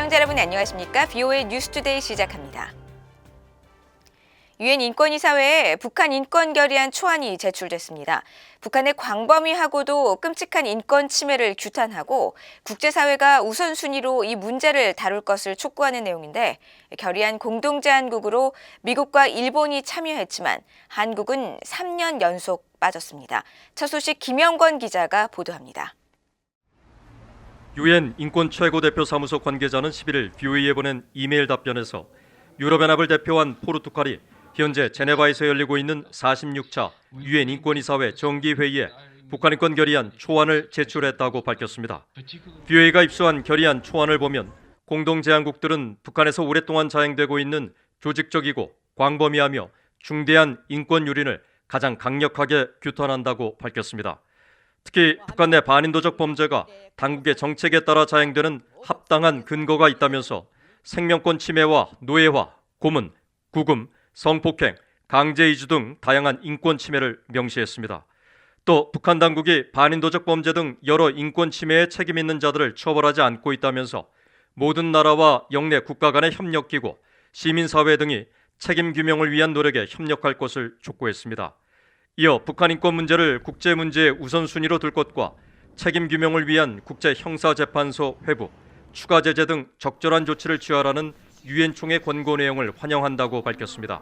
시청자 여러분 안녕하십니까? BOA 뉴스투데이 시작합니다. 유엔 인권이사회에 북한 인권 결의안 초안이 제출됐습니다. 북한의 광범위하고도 끔찍한 인권 침해를 규탄하고 국제사회가 우선순위로 이 문제를 다룰 것을 촉구하는 내용인데 결의안 공동제안국으로 미국과 일본이 참여했지만 한국은 3년 연속 빠졌습니다. 첫 소식 김영권 기자가 보도합니다. 유엔 인권 최고대표 사무소 관계자는 11일 BOA에 보낸 이메일 답변에서 유럽연합을 대표한 포르투갈이 현재 제네바에서 열리고 있는 46차 유엔 인권이사회 정기회의에 북한 인권 결의안 초안을 제출했다고 밝혔습니다. BOA가 입수한 결의안 초안을 보면 공동제안국들은 북한에서 오랫동안 자행되고 있는 조직적이고 광범위하며 중대한 인권 유린을 가장 강력하게 규탄한다고 밝혔습니다. 특히 북한 내 반인도적 범죄가 당국의 정책에 따라 자행되는 합당한 근거가 있다면서 생명권 침해와 노예화, 고문, 구금, 성폭행, 강제이주 등 다양한 인권 침해를 명시했습니다. 또 북한 당국이 반인도적 범죄 등 여러 인권 침해에 책임 있는 자들을 처벌하지 않고 있다면서 모든 나라와 영내 국가 간의 협력기구, 시민사회 등이 책임 규명을 위한 노력에 협력할 것을 촉구했습니다. 이어 북한 인권 문제를 국제 문제의 우선순위로 둘 것과 책임 규명을 위한 국제형사재판소 회부, 추가 제재 등 적절한 조치를 취하라는 유엔 총회 권고 내용을 환영한다고 밝혔습니다.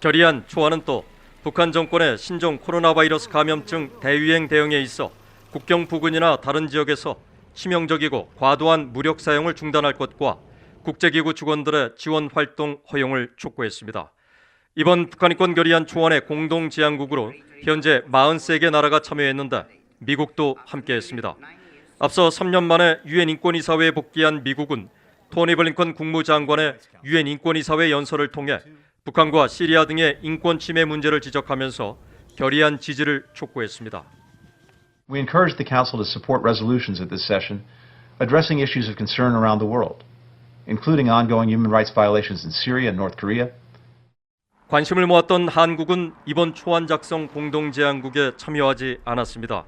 결의안 초안은 또 북한 정권의 신종 코로나 바이러스 감염증 대유행 대응에 있어 국경 부근이나 다른 지역에서 치명적이고 과도한 무력 사용을 중단할 것과 국제기구 직원들의 지원 활동 허용을 촉구했습니다. 이번 북한 인권 결의안 초안의 공동제안국으로 현재 43개 나라가 참여했는데 미국도 함께했습니다. 앞서 3년 만에 유엔 인권이사회에 복귀한 미국은 토니 블링컨 국무장관의 유엔 인권이사회 연설을 통해 북한과 시리아 등의 인권 침해 문제를 지적하면서 결의안 지지를 촉구했습니다. We encourage the Council to support resolutions at this session addressing issues of concern around the world, including ongoing human rights violations in Syria and North Korea. 관심을 모았던 한국은 이번 초안 작성 공동제안국에 참여하지 않았습니다.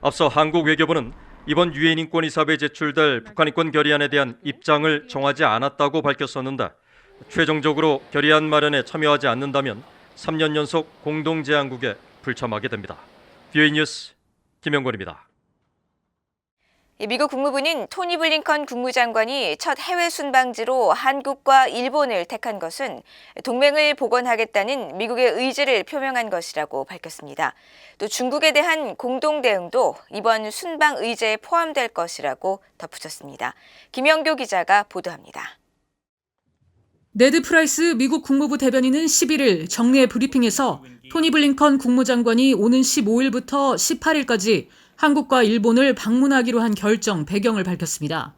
앞서 한국 외교부는 이번 유엔 인권이사회에 제출될 북한 인권 결의안에 대한 입장을 정하지 않았다고 밝혔었는데 최종적으로 결의안 마련에 참여하지 않는다면 3년 연속 공동제안국에 불참하게 됩니다. BOA 뉴스 김영권입니다. 미국 국무부는 토니 블링컨 국무장관이 첫 해외 순방지로 한국과 일본을 택한 것은 동맹을 복원하겠다는 미국의 의지를 표명한 것이라고 밝혔습니다. 또 중국에 대한 공동 대응도 이번 순방 의제에 포함될 것이라고 덧붙였습니다. 김영교 기자가 보도합니다. 네드 프라이스 미국 국무부 대변인은 11일 정례 브리핑에서 토니 블링컨 국무장관이 오는 15일부터 18일까지 한국과 일본을 방문하기로 한 결정 배경을 밝혔습니다.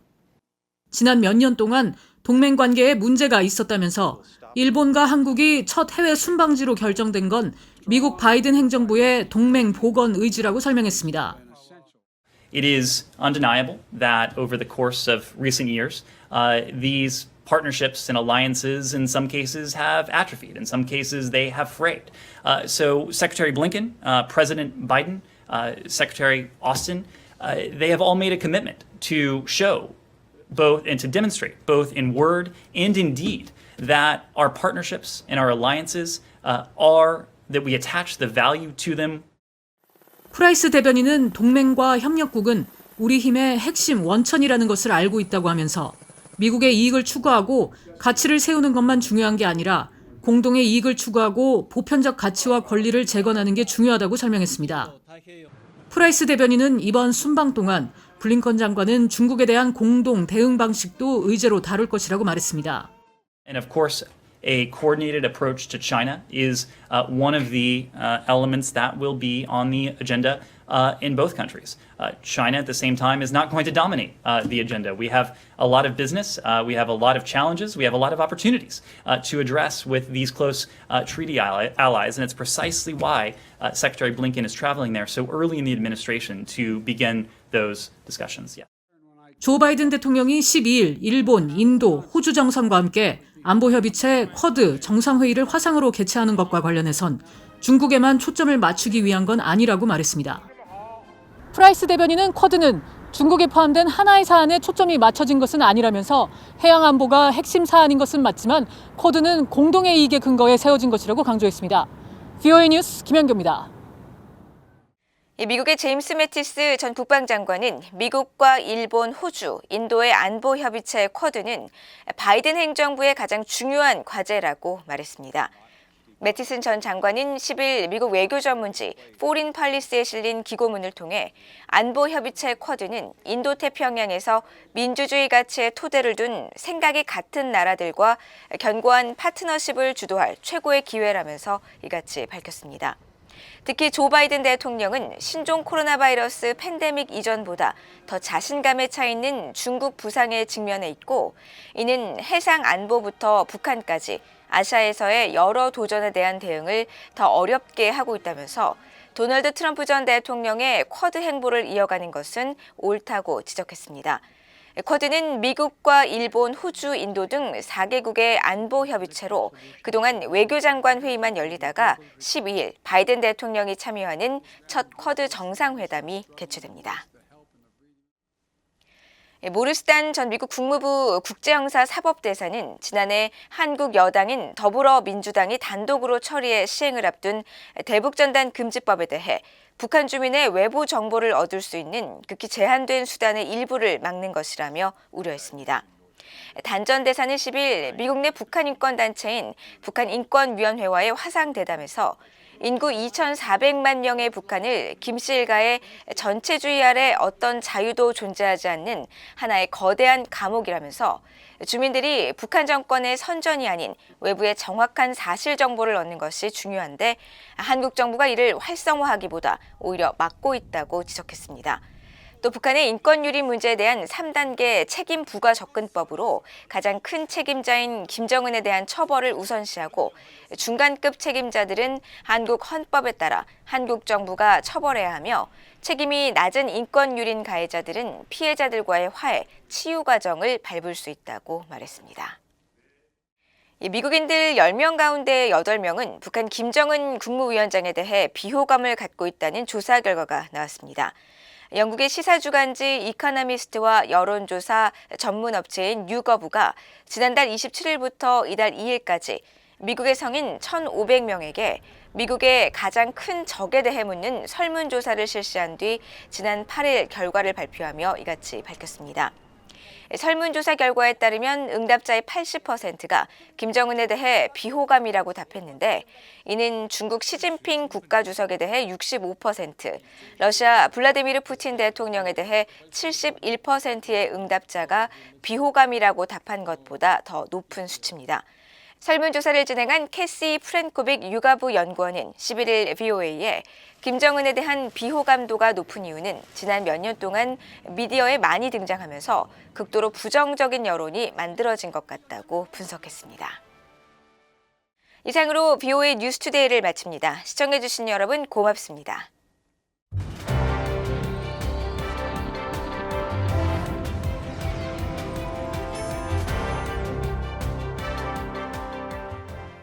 지난 몇 년 동안 동맹 관계에 문제가 있었다면서 일본과 한국이 첫 해외 순방지로 결정된 건 미국 바이든 행정부의 동맹 복원 의지라고 설명했습니다. It is undeniable that over the course of recent years, these partnerships and alliances in some cases have atrophied. In some cases, they have frayed. So Secretary Blinken, President Biden, Secretary Austin, they have all made a commitment to show both and to demonstrate both in word and in deed that our partnerships and our alliances are that we attach the value to them. 프라이스 대변인은 동맹과 협력국은 우리 힘의 핵심 원천이라는 것을 알고 있다고 하면서 미국의 이익을 추구하고 가치를 세우는 것만 중요한 게 아니라 공동의 이익을 추구하고 보편적 가치와 권리를 재건하는 게 중요하다고 설명했습니다. 프라이스 대변인은 이번 순방 동안 블링컨 장관은 중국에 대한 공동 대응 방식도 의제로 다룰 것이라고 말했습니다. And of course, a coordinated approach to China is one of the elements that will be on the agenda in both countries. China, at the same time, is not going to dominate the agenda. We have a lot of business, we have a lot of challenges, we have a lot of opportunities to address with these close treaty allies, and it's precisely why Secretary Blinken is traveling there so early in the administration to begin those discussions. Yeah. 조 바이든 대통령이 12일 일본, 인도, 호주 정상과 함께 안보협의체 쿼드 정상회의를 화상으로 개최하는 것과 관련해선 중국에만 초점을 맞추기 위한 건 아니라고 말했습니다. 프라이스 대변인은 쿼드는 중국이 포함된 하나의 사안에 초점이 맞춰진 것은 아니라면서 해양 안보가 핵심 사안인 것은 맞지만 쿼드는 공동의 이익에 근거해 세워진 것이라고 강조했습니다. VOA 뉴스 김현규입니다. 미국의 제임스 매티스 전 국방장관은 미국과 일본, 호주, 인도의 안보 협의체 쿼드는 바이든 행정부의 가장 중요한 과제라고 말했습니다. 매티슨 전 장관은 10일 미국 외교 전문지 포린 팔리스에 실린 기고문을 통해 안보 협의체 쿼드는 인도 태평양에서 민주주의 가치에 토대를 둔 생각이 같은 나라들과 견고한 파트너십을 주도할 최고의 기회라면서 이같이 밝혔습니다. 특히 조 바이든 대통령은 신종 코로나 바이러스 팬데믹 이전보다 더 자신감에 차 있는 중국 부상에 직면해 있고, 이는 해상 안보부터 북한까지 아시아에서의 여러 도전에 대한 대응을 더 어렵게 하고 있다면서 도널드 트럼프 전 대통령의 쿼드 행보를 이어가는 것은 옳다고 지적했습니다. 쿼드는 미국과 일본, 호주, 인도 등 4개국의 안보 협의체로 그동안 외교장관 회의만 열리다가 12일 바이든 대통령이 참여하는 첫 쿼드 정상회담이 개최됩니다. 모르스단 전 미국 국무부 국제형사 사법대사는 지난해 한국 여당인 더불어민주당이 단독으로 처리해 시행을 앞둔 대북전단 금지법에 대해 북한 주민의 외부 정보를 얻을 수 있는 극히 제한된 수단의 일부를 막는 것이라며 우려했습니다. 단전 대사는 10일 미국 내 북한 인권단체인 북한인권위원회와의 화상대담에서 인구 2,400만 명의 북한을 김씨 일가의 전체주의 아래 어떤 자유도 존재하지 않는 하나의 거대한 감옥이라면서 주민들이 북한 정권의 선전이 아닌 외부의 정확한 사실 정보를 얻는 것이 중요한데 한국 정부가 이를 활성화하기보다 오히려 막고 있다고 지적했습니다. 또 북한의 인권 유린 문제에 대한 3단계 책임 부과 접근법으로 가장 큰 책임자인 김정은에 대한 처벌을 우선시하고 중간급 책임자들은 한국 헌법에 따라 한국 정부가 처벌해야 하며 책임이 낮은 인권 유린 가해자들은 피해자들과의 화해, 치유 과정을 밟을 수 있다고 말했습니다. 미국인들 10명 가운데 8명은 북한 김정은 국무위원장에 대해 비호감을 갖고 있다는 조사 결과가 나왔습니다. 영국의 시사주간지 이코노미스트와 여론조사 전문업체인 유거부가 지난달 27일부터 이달 2일까지 미국의 성인 1,500명에게 미국의 가장 큰 적에 대해 묻는 설문조사를 실시한 뒤 지난 8일 결과를 발표하며 이같이 밝혔습니다. 설문조사 결과에 따르면 응답자의 80%가 김정은에 대해 비호감이라고 답했는데, 이는 중국 시진핑 국가주석에 대해 65%, 러시아 블라디미르 푸틴 대통령에 대해 71%의 응답자가 비호감이라고 답한 것보다 더 높은 수치입니다. 설문조사를 진행한 캐시 프렌코빅 유가부 연구원은 11일 VOA에 김정은에 대한 비호감도가 높은 이유는 지난 몇 년 동안 미디어에 많이 등장하면서 극도로 부정적인 여론이 만들어진 것 같다고 분석했습니다. 이상으로 VOA 뉴스투데이를 마칩니다. 시청해주신 여러분 고맙습니다.